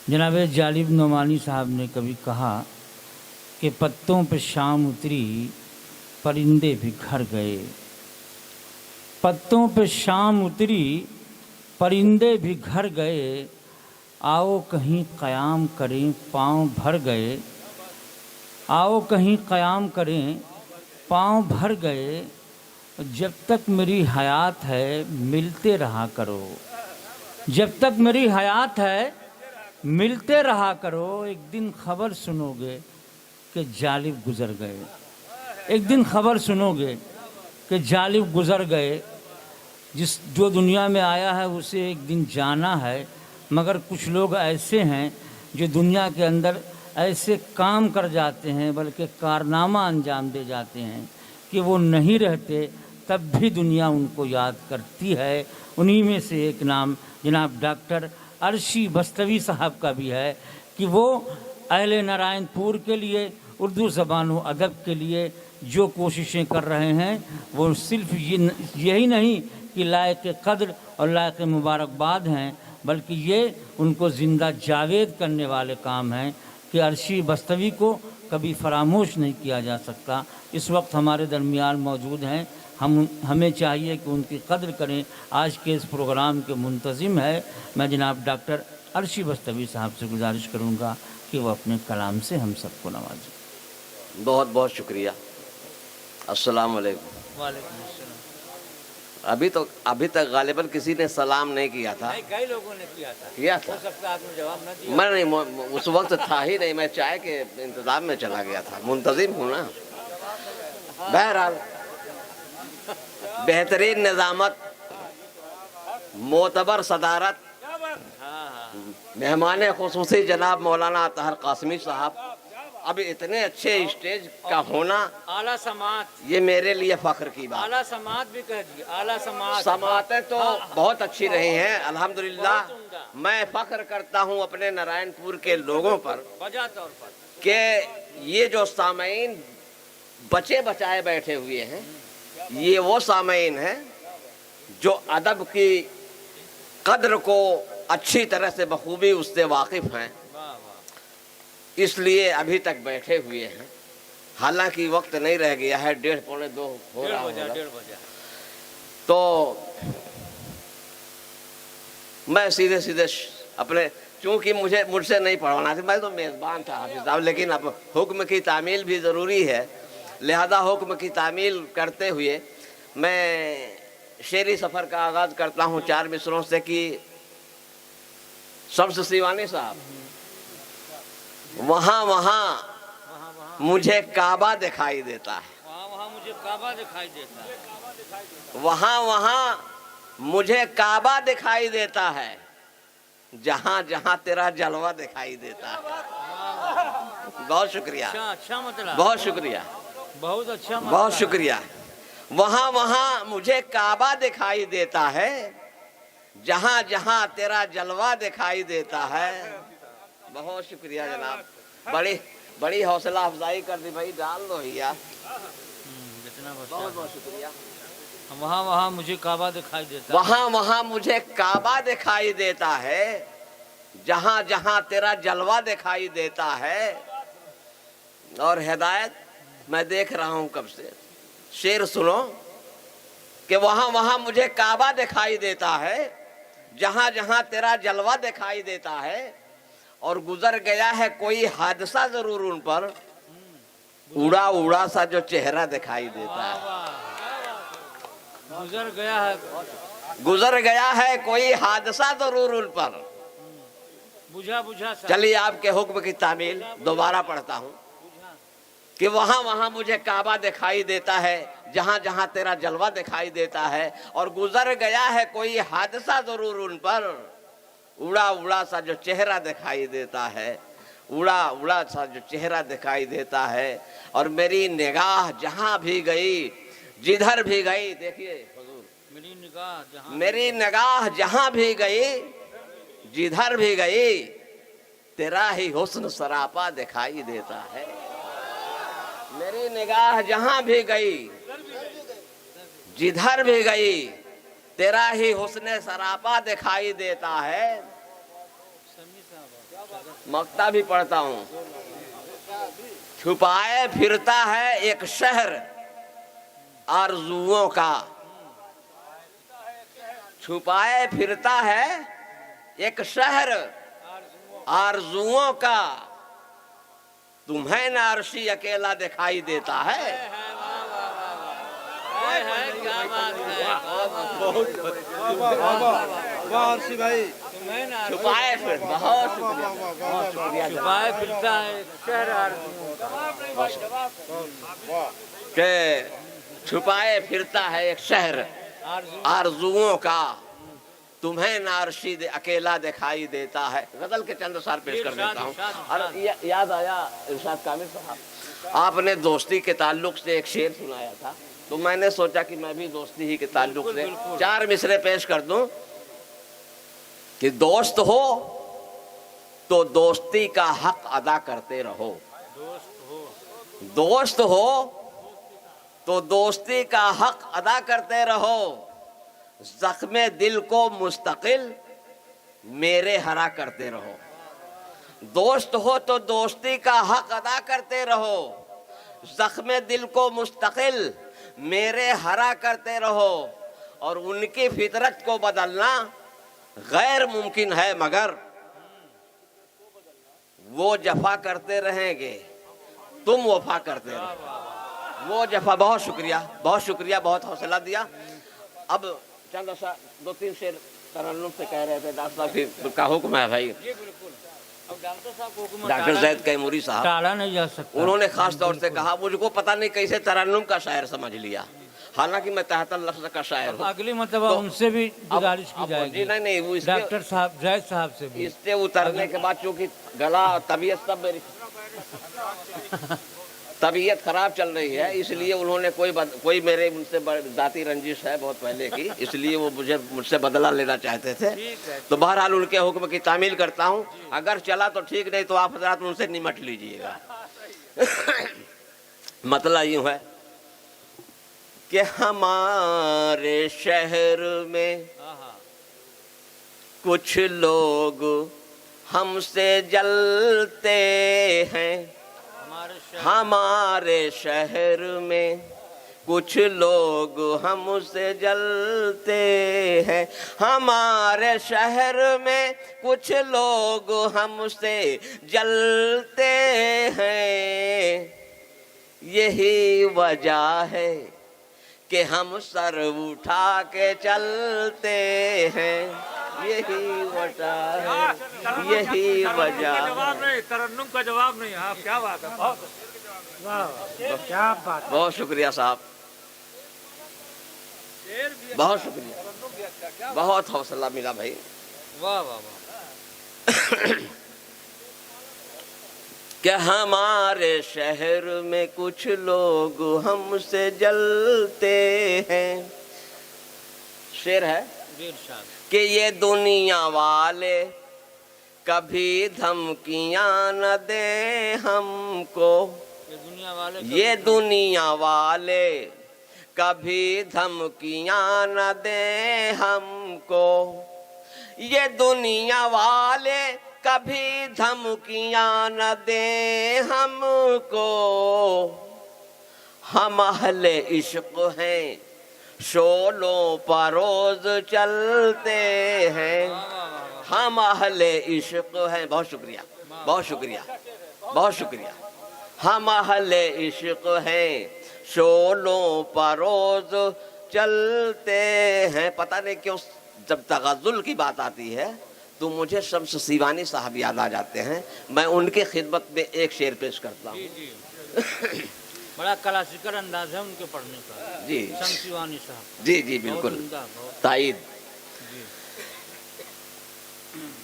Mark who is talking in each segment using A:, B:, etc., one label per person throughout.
A: जनाब जालिब नोमानी साहब ने कभी कहा कि पत्तों पे शाम उतरी, परिंदे भी घर गए। पत्तों पे शाम उतरी, परिंदे भी घर गए। आओ कहीं क़याम करें, पाँव भर गए। आओ कहीं क़याम करें, पाँव भर गए। जब तक मेरी हयात है मिलते रहा करो। जब तक मेरी हयात है मिलते रहा करो। एक दिन खबर सुनोगे कि जालिब गुज़र गए। एक दिन खबर सुनोगे कि जालिब गुज़र गए। जो दुनिया में आया है उसे एक दिन जाना है, मगर कुछ लोग ऐसे हैं जो दुनिया के अंदर ऐसे काम कर जाते हैं, बल्कि कारनामा अंजाम दे जाते हैं कि वो नहीं रहते तब भी दुनिया उनको याद करती है। उन्हीं में से एक नाम जनाब डॉक्टर अर्शी बस्तवी साहब का भी है कि वो अहले नारायणपुर के लिए, उर्दू ज़बान व अदब के लिए जो कोशिशें कर रहे हैं वो सिर्फ यही नहीं कि लायक क़द्र और लायक मुबारकबाद हैं, बल्कि ये उनको ज़िंदा जावेद करने वाले काम हैं कि अर्शी बस्तवी को कभी फरामोश नहीं किया जा सकता। इस वक्त हमारे दरमियान मौजूद हैं। हमें चाहिए कि उनकी कद्र करें। आज के इस प्रोग्राम के मुंतज़िम है, मैं जनाब डॉक्टर अर्शी बस्तवी साहब से गुजारिश करूँगा कि वो अपने कलाम से हम सबको नवाजें।
B: बहुत बहुत शुक्रिया। अस्सलाम वालेकुम।
A: वालेकुम अस्सलाम।
B: अभी तक गालिबन किसी ने सलाम नहीं किया था।
A: नहीं, कई लोगों ने किया था।
B: हो
A: सकता है आपने जवाब न दिया।
B: मैं नहीं, उस वक्त था ही नहीं, मैं चाय के इंतज़ाम में चला गया था। मुंतज़िम हूँ ना। बहरहाल बेहतरीन निज़ामत, मोतबर सदारत, मेहमान खुसूसी जनाब मौलाना अतहर कासमी साहब, अब इतने अच्छे स्टेज का होना,
A: आला समात,
B: ये मेरे लिए फ़ख्र की बात।
A: आला समात भी कह दिए। आला समात,
B: समातें तो बहुत अच्छी रही हैं अल्हम्दुलिल्लाह। मैं फ़ख्र करता हूँ अपने नारायणपुर के लोगों पर
A: वजह तौर पर
B: कि ये जो सामईन बचे बचाए बैठे हुए हैं, ये वो सामईन हैं जो अदब की कद्र को अच्छी तरह से बखूबी उससे वाकिफ़ हैं, इसलिए अभी तक बैठे हुए हैं। हालांकि वक्त नहीं रह गया है, 1:30 पौने 2 हो रहा होगा। तो मैं सीधे सीधे अपने, चूँकि मुझसे नहीं पढ़वाना था, मैं तो मेज़बान था हाफिज़ साहब, लेकिन अब हुक्म की तामील भी ज़रूरी है, लिहाजा हुक्म की तामील करते हुए मैं शेरी सफ़र का आगाज़ करता हूँ 4 मिसरों से कि शम्स सीवानी साहब, वहाँ वहाँ मुझे काबा दिखाई देता है।
A: वहाँ मुझे काबा दिखाई देता है।
B: वहाँ वहाँ मुझे काबा दिखाई देता है, जहाँ जहाँ तेरा जलवा दिखाई देता है। बहुत शुक्रिया।
A: अच्छा मतलब,
B: बहुत शुक्रिया,
A: बहुत अच्छा,
B: बहुत शुक्रिया। वहाँ वहाँ मुझे काबा दिखाई देता है, जहाँ जहाँ तेरा जलवा दिखाई देता है। बहुत शुक्रिया जनाब, बड़ी हौसला अफजाई कर दी भाई, डाल दो भैया। बहुत बहुत शुक्रिया।
A: वहाँ वहाँ मुझे काबा दिखाई देता है।
B: वहाँ वहाँ मुझे काबा दिखाई देता है, जहाँ जहाँ तेरा जलवा दिखाई देता है। और हिदायत मैं देख रहा हूँ कब से, शेर सुनो कि वहाँ वहाँ मुझे काबा दिखाई देता है, जहाँ जहाँ तेरा जलवा दिखाई देता है। और गुजर गया है कोई हादसा जरूर उन पर, उड़ा उड़ा सा जो चेहरा दिखाई देता है। गुजर गया है कोई हादसा जरूर उन पर,
A: बुझा बुझा सा।
B: चलिए आपके हुक्म की तामील दोबारा पढ़ता हूँ कि वहाँ वहाँ मुझे काबा दिखाई देता है, जहाँ जहाँ तेरा जलवा दिखाई देता है। और गुजर गया है कोई हादसा जरूर उन पर, उड़ा उड़ा सा जो चेहरा दिखाई देता है, उड़ा उड़ा सा जो चेहरा दिखाई देता है। और मेरी निगाह जहाँ भी गई, जिधर भी गई, देखिए हुजूर, मेरी निगाह जहाँ भी गई, जिधर भी गई, तेरा ही हुस्न सरापा दिखाई देता है। मेरी निगाह जहाँ भी गई, जिधर भी गई, तेरा ही हुस्न सरापा दिखाई देता है। मक्ता भी पढ़ता हूँ। छुपाए फिरता है एक शहर आरज़ुओं का, छुपाए फिरता है एक शहर आरज़ुओं का, तुम्हें न अर्शी अकेला दिखाई देता है। छुपाए फिर बहुत शुक्रिया,
A: छुपाए फिरता है शहर
B: के छुपाए फिरता है एक शहर आरज़ुओं का, तुम्हें नारशी अकेला दिखाई देता है। गजल के चंद सार पेश कर देता हूँ। और याद आया इरशाद कामिल साहब, आपने दोस्ती के ताल्लुक से एक शेर सुनाया था, तो मैंने सोचा कि मैं भी दोस्ती ही के ताल्लुक से 4 मिसरे पेश कर दूं कि दोस्त हो तो दोस्ती का हक अदा करते रहो, दोस्त हो तो दोस्ती का हक अदा करते रहो, जख्मे दिल को मुस्तकिल मेरे हरा करते रहो। दोस्त हो तो दोस्ती का हक अदा करते रहो, जख्मे दिल को मुस्तकिल मेरे हरा करते रहो। और उनकी फितरत को बदलना गैर मुमकिन है, मगर वो जफा करते रहेंगे, तुम वफा करते रहो। वो जफा, बहुत शुक्रिया, बहुत शुक्रिया, बहुत हौसला दिया। अब चंद 2-3 शेर तरन्नुम से कह रहे थे डॉक्टर साहब का हुक्म है भाई।
A: अब डॉक्टर साहब को
B: डॉक्टर जैद कैमूरी साहब
A: टाला नहीं जा सकता।
B: उन्होंने खास तौर से कहा, मुझको पता नहीं कैसे तरन्नुम का शायर समझ लिया, हालांकि मैं 73 लफ्ज का शायर हूँ।
A: अगली मतलब तो उनसे भी गुजारिश की जाएगी।
B: नहीं, वो
A: डॉक्टर साहब जैद साहब से भी
B: इससे उतरने के बाद, चूंकि गला तबीयत सब मेरी तबीयत खराब चल रही है, इसलिए उन्होंने कोई मेरे उनसे जाती रंजिश है बहुत पहले की, इसलिए वो मुझसे बदला लेना चाहते थे। तो बहरहाल उनके हुक्म की तामील करता हूँ। अगर चला तो ठीक, नहीं तो आप हजरात उनसे निमट लीजिएगा। मतलब यूं है कि हमारे शहर में कुछ लोग हमसे जलते हैं, हमारे शहर में कुछ लोग हमसे जलते हैं, हमारे शहर में कुछ लोग हमसे जलते हैं। यही वजह है कि हम सर उठा के चलते हैं, यही वजह है, यही वजह।
C: जवाब नहीं, तरन्नुम का जवाब नहीं। आप क्या बात है, क्या बात।
B: बहुत शुक्रिया साहब, बहुत शुक्रिया, बहुत हौसला मिला भाई।
A: वाह वाह वाह।
B: कि हमारे शहर में कुछ लोग हमसे जलते हैं। शेर है कि ये दुनिया वाले कभी धमकियां न दे हमको, ये दुनिया वाले कभी धमकियां न दे हमको, ये दुनिया वाले कभी धमकियां न दे हमको। हम अहले इश्क हैं, शोलों पर रोज चलते हैं, हम अहले इश्क हैं। बहुत शुक्रिया, बहुत शुक्रिया, बहुत शुक्रिया। हम अहले इश्क हैं, शोलों पर रोज चलते हैं। पता नहीं क्यों जब तगज़ुल की बात आती है तो मुझे शम्स सीवानी साहब याद आ जाते हैं। मैं उनके खिदमत में एक शेर पेश करता हूँ।
A: बड़ा क्लासिकल अंदाज है उनके पढ़ने का।
B: जी
A: शम्स सीवानी साहब।
B: जी जी बिल्कुल, ताईद।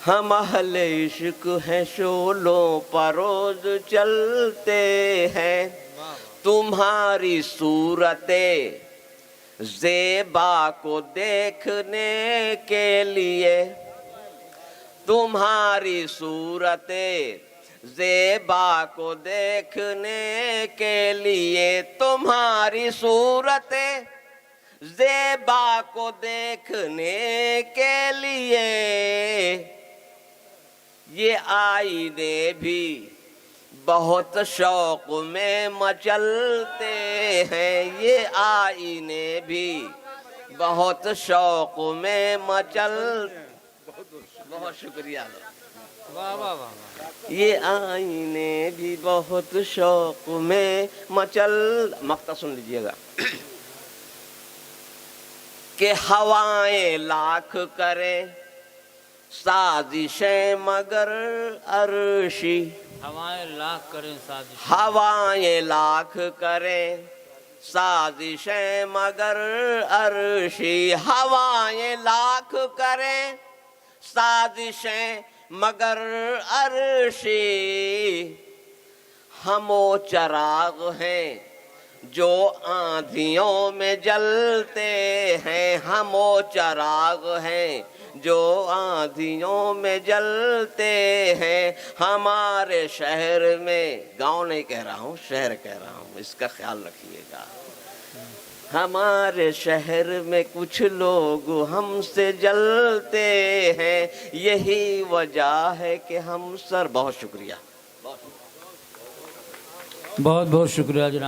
B: हम अहले इश्क हैं, शोलों पर रोज चलते हैं, तुम्हारी सूरते ज़ेबा को देखने के लिए, तुम्हारी सूरते ज़ेबा को देखने के लिए, तुम्हारी सूरते ज़ेबा को देखने के लिए ये आईने भी बहुत शौक में मचलते हैं, ये आईने भी बहुत शौक में मचल। बहुत शुक्रिया।
C: वाह वाह वाह।
B: ये आईने भी बहुत शौक में मचल। मक्ता सुन लीजिएगा कि हवाएं लाख करें साजिशें मगर अर्शी,
A: हवाएं लाख करें साजिश,
B: हवाएं लाख करें साजिशें मगर अर्शी, हवाएं लाख करें साजिशें मगर अर्शी। हमो चराग हैं जो आंधियों में जलते हैं, हमो चराग हैं जो आंधियों में जलते हैं। हमारे शहर में, गांव नहीं कह रहा हूँ, शहर कह रहा हूँ, इसका ख्याल रखिएगा। हमारे शहर में कुछ लोग हमसे जलते हैं, यही वजह है कि हम सर। बहुत शुक्रिया।
A: बहुत बहुत शुक्रिया जनाब।